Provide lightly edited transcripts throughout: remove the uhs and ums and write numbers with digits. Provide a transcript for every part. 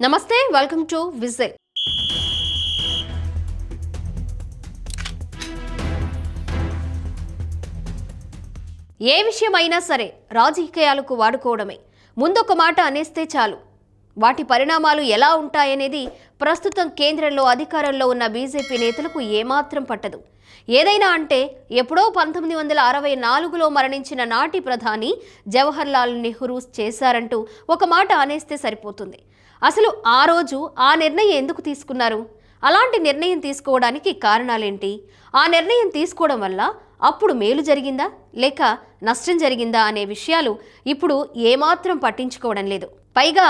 నమస్తే, welcome to whistle. ఏ విషయమైనా సరే రాజకీయాలకు వాడుకోవడమే. ముందొక మాట అనేస్తే చాలు, వాటి పరిణామాలు ఎలా ఉంటాయనేది ప్రస్తుతం కేంద్రంలో అధికారంలో ఉన్న బీజేపీ నేతలకు ఏమాత్రం పట్టదు. ఏదైనా అంటే ఎప్పుడో 1964లో మరణించిన నాటి ప్రధాని జవహర్లాల్ నెహ్రూ చేశారంటూ ఒక మాట అనేస్తే సరిపోతుంది. అసలు ఆ రోజు ఆ నిర్ణయం ఎందుకు తీసుకున్నారు? అలాంటి నిర్ణయం తీసుకోవడానికి కారణాలేంటి? ఆ నిర్ణయం తీసుకోవడం వల్ల అప్పుడు మేలు జరిగిందా లేక నష్టం జరిగిందా అనే విషయాలు ఇప్పుడు ఏమాత్రం పట్టించుకోవడం లేదు. పైగా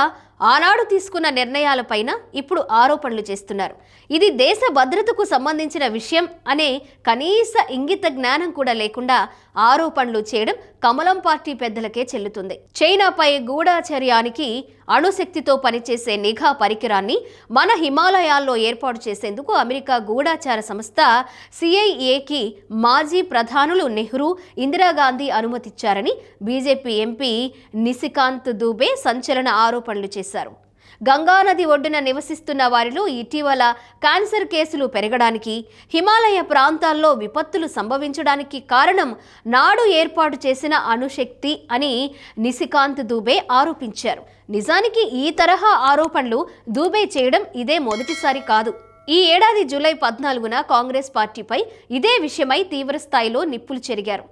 ఆనాడు తీసుకున్న నిర్ణయాలపైన ఇప్పుడు ఆరోపణలు చేస్తున్నారు. ఇది దేశ భద్రతకు సంబంధించిన విషయం అనే కనీస ఇంగిత జ్ఞానం కూడా లేకుండా ఆరోపణలు చేయడం కమలం పార్టీ పెద్దలకే చెల్లుతుంది. చైనాపై గూఢచర్యానికి అణుశక్తితో పనిచేసే నిఘా పరికరాన్ని మన హిమాలయాల్లో ఏర్పాటు చేసేందుకు అమెరికా గూఢచార సంస్థ సిఐఏకి మాజీ ప్రధానులు నెహ్రూ, ఇందిరాగాంధీ అనుమతిచ్చారని బీజేపీ ఎంపీ నిశికాంత్ దూబే సంచలన ఆరోపణలు చేశారు. గంగానది ఒడ్డున నివసిస్తున్న వారిలో ఇటీవల క్యాన్సర్ కేసులు పెరగడానికి, హిమాలయ ప్రాంతాల్లో విపత్తులు సంభవించడానికి కారణం నాడు ఏర్పాటు చేసిన అణుశక్తి అని నిశికాంత్ దూబే ఆరోపించారు. నిజానికి ఈ తరహా ఆరోపణలు దూబే చేయడం ఇదే మొదటిసారి కాదు. ఈ ఏడాది జూలై 14న కాంగ్రెస్ పార్టీపై ఇదే విషయమై తీవ్రస్థాయిలో నిప్పులు చెరిగారు.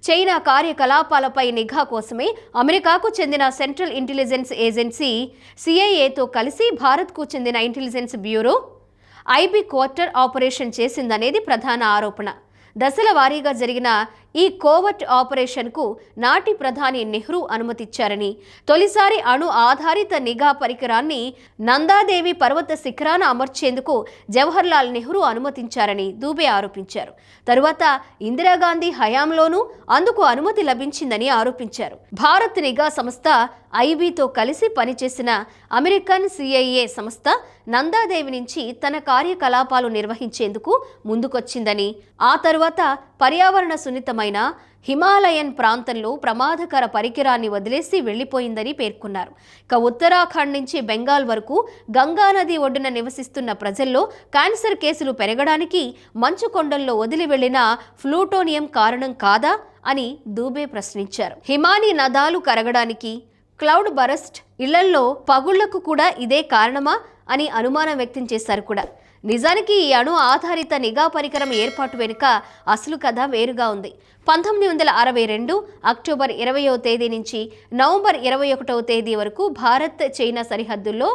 చైనా కార్యకలాపాలపై నిఘా కోసమే అమెరికాకు చెందిన సెంట్రల్ ఇంటెలిజెన్స్ ఏజెన్సీ సిఐఏతో కలిసి భారత్కు చెందిన intelligence bureau IB covert operation చేసిందనేది ప్రధాన ఆరోపణ. దశల వారీగా జరిగిన ఈ కోవర్ట్ ఆపరేషన్కు నాటి ప్రధాని నెహ్రూ అనుమతిచ్చారని, తొలిసారి అణు ఆధారిత నిఘా పరికరాన్ని నందాదేవి పర్వత శిఖరాన అమర్చేందుకు జవహర్లాల్ నెహ్రూ అనుమతించారని దూబే ఆరోపించారు. తరువాత ఇందిరాగాంధీ హయాంలోనూ అందుకు అనుమతి లభించిందని ఆరోపించారు. భారత్ నిఘా సంస్థ ఐబీతో కలిసి పనిచేసిన అమెరికన్ సిఐఏ సంస్థ నందాదేవి నుంచి తన కార్యకలాపాలు నిర్వహించేందుకు ముందుకొచ్చిందని, ఆ తరువాత పర్యావరణ సున్నితమైన హిమాలయన్ ప్రాంతంలో ప్రమాదకర పరికరాన్ని వదిలేసి వెళ్లిపోయిందని పేర్కొన్నారు. ఇక ఉత్తరాఖండ్ నుంచి బెంగాల్ వరకు గంగానది ఒడ్డున నివసిస్తున్న ప్రజల్లో క్యాన్సర్ కేసులు పెరగడానికి మంచు కొండల్లో వదిలి వెళ్లిన ప్లూటోనియం కారణం కాదా అని దూబే ప్రశ్నించారు. హిమానీ నదాలు కరగడానికి, క్లౌడ్ బరస్ట్, ఇళ్లల్లో పగుళ్లకు కూడా ఇదే కారణమా అని అనుమానం వ్యక్తం చేశారు కూడా. నిజానికి ఈ అణు ఆధారిత నిఘా పరికరం ఏర్పాటు వెనుక అసలు కథ వేరుగా ఉంది. 1962 అక్టోబర్ 20వ తేదీ నుంచి నవంబర్ 21వ తేదీ వరకు భారత్ చైనా సరిహద్దుల్లో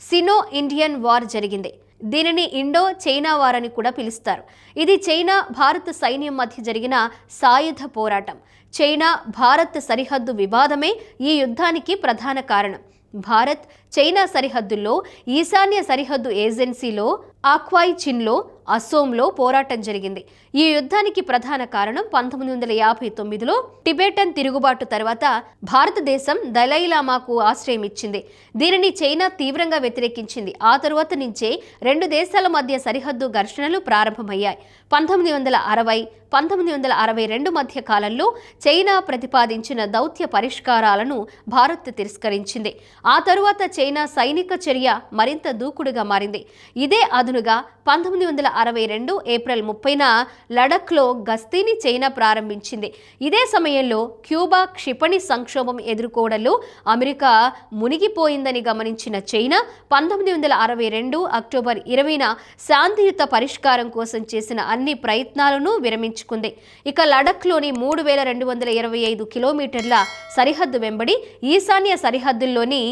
సినో ఇండియన్ వార్ జరిగింది. దీనిని ఇండో చైనా వార్ అని కూడా పిలుస్తారు. ఇది చైనా భారత్ సైన్యం మధ్య జరిగిన సాయుధ పోరాటం. చైనా భారత్ సరిహద్దు వివాదమే ఈ యుద్ధానికి ప్రధాన కారణం. భారత్ చైనా సరిహద్దుల్లో ఈశాన్య సరిహద్దు ఏజెన్సీలో ఆక్వాయ్ చిన్లో అసోంలో పోరాటం జరిగింది. ఈ యుద్ధానికి ప్రధాన కారణం 1959లో టిబెటన్ తిరుగుబాటు తర్వాత భారతదేశం దలైలామాకు ఆశ్రయం ఇచ్చింది. దీనిని చైనా తీవ్రంగా వ్యతిరేకించింది. ఆ తరువాత నుంచే రెండు దేశాల మధ్య సరిహద్దు ఘర్షణలు ప్రారంభమయ్యాయి. 1960, 1962 మధ్య కాలంలో చైనా ప్రతిపాదించిన దౌత్య పరిష్కారాలను భారత్ తిరస్కరించింది. ఆ తరువాత చైనా సైనిక చర్య మరింత దూకుడుగా మారింది. ఇదే అదునుగా 1962 ఏప్రిల్ 30న లడఖ్లో గస్తీని చైనా ప్రారంభించింది. ఇదే సమయంలో క్యూబా క్షిపణి సంక్షోభం ఎదుర్కోవడంలో అమెరికా మునిగిపోయిందని గమనించిన చైనా 1962 అక్టోబర్ 20న శాంతియుత పరిష్కారం కోసం చేసిన అన్ని ప్రయత్నాలను విరమించుకుంది. ఇక లడఖ్లోని 3225 కిలోమీటర్ల సరిహద్దు వెంబడి ఈశాన్య సరిహద్దుల్లోని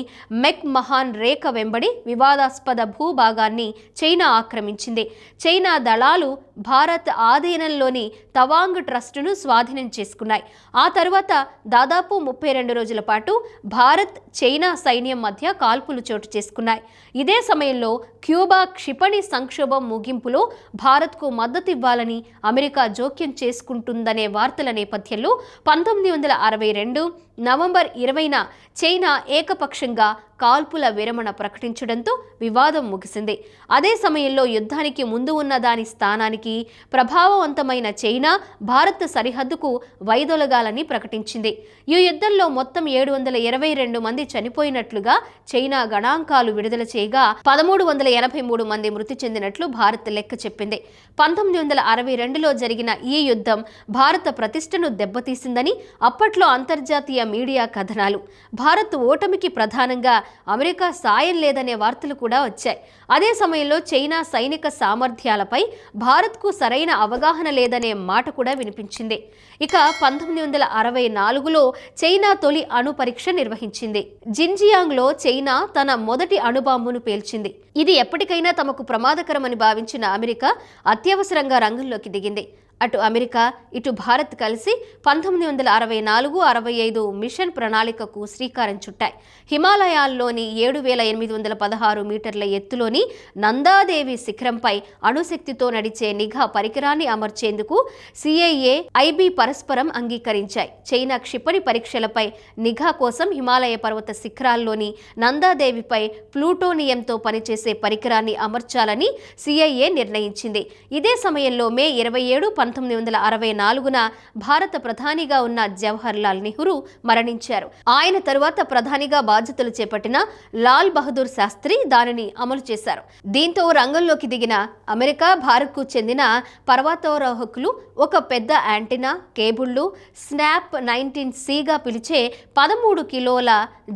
మెక్ మహాన్ రేఖ వెంబడి వివాదాస్పద భూభాగాన్ని చైనా ఆక్రమించింది. చైనా దళాలు భారత్ ఆధీనంలోని తవాంగ్ ట్రస్టును స్వాధీనం చేసుకున్నాయి. ఆ తర్వాత దాదాపు 32 రోజుల పాటు భారత్ చైనా సైన్యం మధ్య కాల్పులు చోటు చేసుకున్నాయి. ఇదే సమయంలో క్యూబా క్షిపణి సంక్షోభం ముగింపులో భారత్కు మద్దతివ్వాలని అమెరికా జోక్యం చేసుకుంటుందనే వార్తల నేపథ్యంలో 1962 నవంబర్ 20న చైనా ఏకపక్షంగా కాల్పుల విరమణ ప్రకటించడంతో వివాదం ముగిసింది. అదే సమయంలో యుద్ధానికి ముందు ఉన్న దాని స్థానానికి ప్రభావవంతమైన చైనా భారత్ సరిహద్దుకు వైదొలగాలని ప్రకటించింది. ఈ యుద్ధంలో మొత్తం 722 మంది చనిపోయినట్లుగా చైనా గణాంకాలు విడుదల చేయగా 1383 మంది మృతి చెందినట్లు భారత్ లెక్క చెప్పింది. 1962లో జరిగిన ఈ యుద్ధం భారత ప్రతిష్టను దెబ్బతీసిందని అప్పట్లో అంతర్జాతీయ మీడియా కథనాలు. భారత్ ఓటమికి ప్రధానంగా అమెరికా సాయం లేదనే వార్తలు కూడా వచ్చాయి. అదే సమయంలో చైనా సైనిక సామర్థ్యాలపై భారత్కు సరైన అవగాహన లేదనే మాట కూడా వినిపించింది. ఇక 1964లో చైనా తొలి అణు పరీక్ష నిర్వహించింది. జిన్జియాంగ్లో చైనా తన మొదటి అణుబాంబును పేల్చింది. ఇది ఎప్పటికైనా తమకు ప్రమాదకరమని భావించిన అమెరికా అత్యవసరంగా రంగంలోకి దిగింది. అటు అమెరికా ఇటు భారత్ కలిసి 1964-65 మిషన్ ప్రణాళికకు శ్రీకారం చుట్టాయి. హిమాలయాల్లోని 7816 మీటర్ల ఎత్తులోని నందాదేవి శిఖరంపై అణుశక్తితో నడిచే నిఘా పరికరాన్ని అమర్చేందుకు సిఐఏ, ఐబీ పరస్పరం అంగీకరించాయి. చైనా క్షిపణి పరీక్షలపై నిఘా కోసం హిమాలయ పర్వత శిఖరాల్లోని నందాదేవిపై ప్లూటోనియంతో పనిచేసే పరికరాన్ని అమర్చాలని సిఐఏ నిర్ణయించింది. ఇదే సమయంలో మే 27, 1964న భారత ప్రధానిగా ఉన్న జవహర్ లాల్ నెహ్రూ మరణించారు. ఆయన తరువాత ప్రధానిగా బాధ్యతలు చేపట్టిన లాల్ బహదూర్ శాస్త్రి దానిని అమలు చేశారు. దీంతో రంగంలోకి దిగిన అమెరికా, భారత్కు చెందిన పర్వతారోహకులు ఒక పెద్ద యాంటెనా, కేబుళ్లు, స్నాప్ 19Cగా పిలిచే 13 కిలోల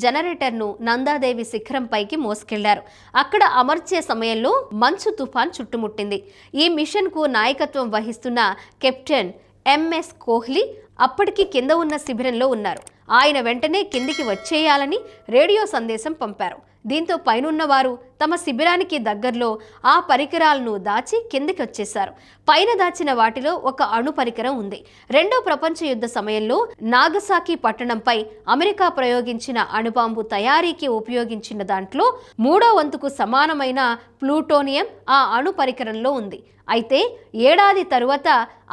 జనరేటర్ను నందాదేవి శిఖరంపైకి మోసుకెళ్లారు. అక్కడ అమర్చే సమయంలో మంచు తుఫాన్ చుట్టుముట్టింది. ఈ మిషన్కు నాయకత్వం వహిస్తున్న కెప్టెన్ ఎంఎస్ కోహ్లీ అప్పటికి కింద ఉన్న శిబిరంలో ఉన్నారు. ఆయన వెంటనే కిందికి వచ్చేయాలని రేడియో సందేశం పంపారు. దీంతో పైనున్న వారు తమ శిబిరానికి దగ్గరలో ఆ పరికరాలను దాచి కిందికి వచ్చేశారు. పైన దాచిన వాటిలో ఒక అణు పరికరం ఉంది. రెండో ప్రపంచ యుద్ధ సమయంలో నాగసాకి పట్టణంపై అమెరికా ప్రయోగించిన అణుబాంబు తయారీకి ఉపయోగించిన దాంట్లో 3వ వంతుకు సమానమైన ప్లూటోనియం ఆ అణు పరికరంలో ఉంది. అయితే ఏడాది తరువాత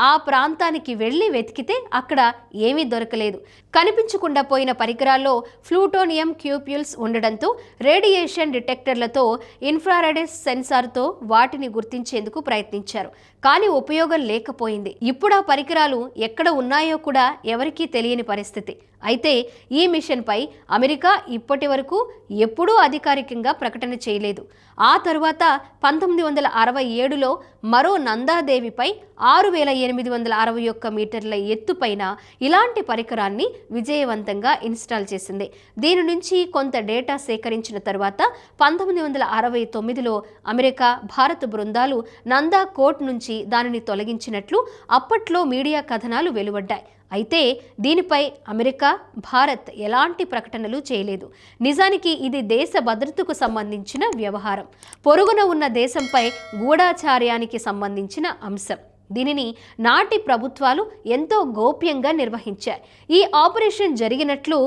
ఆ ప్రాంతానికి వెళ్లి వెతికితే అక్కడ ఏమీ దొరకలేదు. కనిపించకుండా పోయిన పరికరాల్లో ప్లూటోనియం క్యూప్యూల్స్ ఉండడంతో రేడియేషన్ డిటెక్టర్లతో, ఇన్ఫ్రారెడ్ సెన్సార్తో వాటిని గుర్తించేందుకు ప్రయత్నించారు. కానీ ఉపయోగం లేకపోయింది. ఇప్పుడు ఆ పరికరాలు ఎక్కడ ఉన్నాయో కూడా ఎవరికీ తెలియని పరిస్థితి. అయితే ఈ మిషన్పై అమెరికా ఇప్పటి వరకు ఎప్పుడూ అధికారికంగా ప్రకటన చేయలేదు. ఆ తరువాత 1967లో మరో నందాదేవిపై 6861 మీటర్ల ఎత్తుపైన ఇలాంటి పరికరాన్ని విజయవంతంగా ఇన్స్టాల్ చేసింది. దీని నుంచి కొంత డేటా సేకరించిన తరువాత 1969లో అమెరికా, భారత్ బృందాలు నందా కోట్ నుంచి దానిని తొలగించినట్లు అప్పట్లో మీడియా కథనాలు వెలువడ్డాయి. అయితే దీనిపై అమెరికా, భారత్ ఎలాంటి ప్రకటనలు చేయలేదు. నిజానికి ఇది దేశ భద్రతకు సంబంధించిన వ్యవహారం, పొరుగున ఉన్న దేశంపై గూఢాచార్యానికి సంబంధించిన అంశం. దీనిని నాటి ప్రభుత్వాలు ఎంతో గోప్యంగా నిర్వహించాయి. ఈ ఆపరేషన్ జరిగినట్లు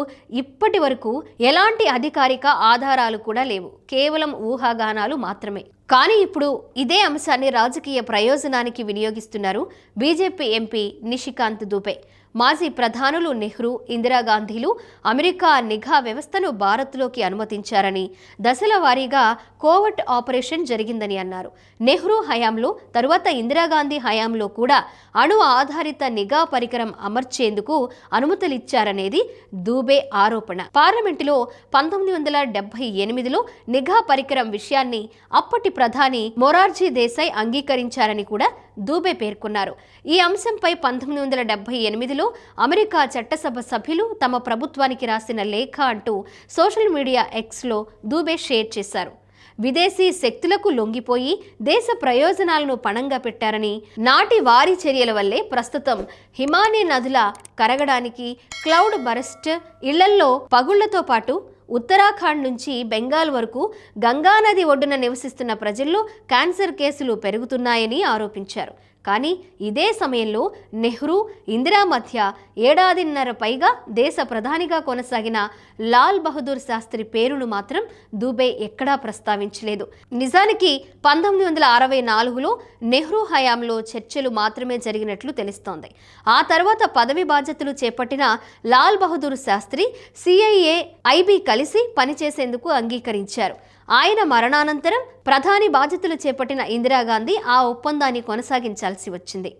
ఇప్పటి వరకు ఎలాంటి అధికారిక ఆధారాలు కూడా లేవు. కేవలం ఊహాగానాలు మాత్రమే. కానీ ఇప్పుడు ఇదే అంశాన్ని రాజకీయ ప్రయోజనానికి వినియోగిస్తున్నారు బీజేపీ ఎంపీ నిషికాంత్ దుబే. మాజీ ప్రధానులు నెహ్రూ, ఇందిరాగాంధీలు అమెరికా నిఘా వ్యవస్థను భారత్లోకి అనుమతించారని, దశల వారీగా కోవర్ట్ ఆపరేషన్ జరిగిందని అన్నారు. నెహ్రూ హయాంలో, తరువాత ఇందిరాగాంధీ హయాంలో కూడా అణు ఆధారిత నిఘా పరికరం అమర్చేందుకు అనుమతులిచ్చారనేది దూబే ఆరోపణ. పార్లమెంటులో 1978లో నిఘా పరికరం విషయాన్ని అప్పటి ప్రధాని మొరార్జీ దేశాయ్ అంగీకరించారని కూడా దూబే పేర్కొన్నారు. ఈ అంశంపై 1978లో అమెరికా చట్టసభ సభ్యులు తమ ప్రభుత్వానికి రాసిన లేఖ అంటూ సోషల్ మీడియా ఎక్స్లో దూబే షేర్ చేశారు. విదేశీ శక్తులకు లొంగిపోయి దేశ ప్రయోజనాలను పణంగా పెట్టారని, నాటి వారి చర్యల వల్లే ప్రస్తుతం హిమానీ నదుల కరగడానికి, క్లౌడ్ బరస్ట్, ఇళ్లల్లో పగుళ్లతో పాటు ఉత్తరాఖండ్ నుంచి బెంగాల్ వరకు గంగానది ఒడ్డున నివసిస్తున్న ప్రజల్లో క్యాన్సర్ కేసులు పెరుగుతున్నాయని ఆరోపించారు. కానీ ఇదే సమయంలో నెహ్రూ, ఇందిరా మధ్య ఏడాదిన్నర పైగా దేశ ప్రధానిగా కొనసాగిన లాల్ బహదూర్ శాస్త్రి పేరును మాత్రం దూబే ఎక్కడా ప్రస్తావించలేదు. నిజానికి 1964లో నెహ్రూ హయాంలో చర్చలు మాత్రమే జరిగినట్లు తెలుస్తోంది. ఆ తర్వాత పదవి బాధ్యతలు చేపట్టిన లాల్ బహదూర్ శాస్త్రి CIA, IB కలిసి పనిచేసేందుకు అంగీకరించారు. ఆయన మరణానంతరం ప్రధాని బాధ్యతలు చేపట్టిన ఇందిరాగాంధీ ఆ ఒప్పందాన్ని కొనసాగించాల్సి వచ్చింది.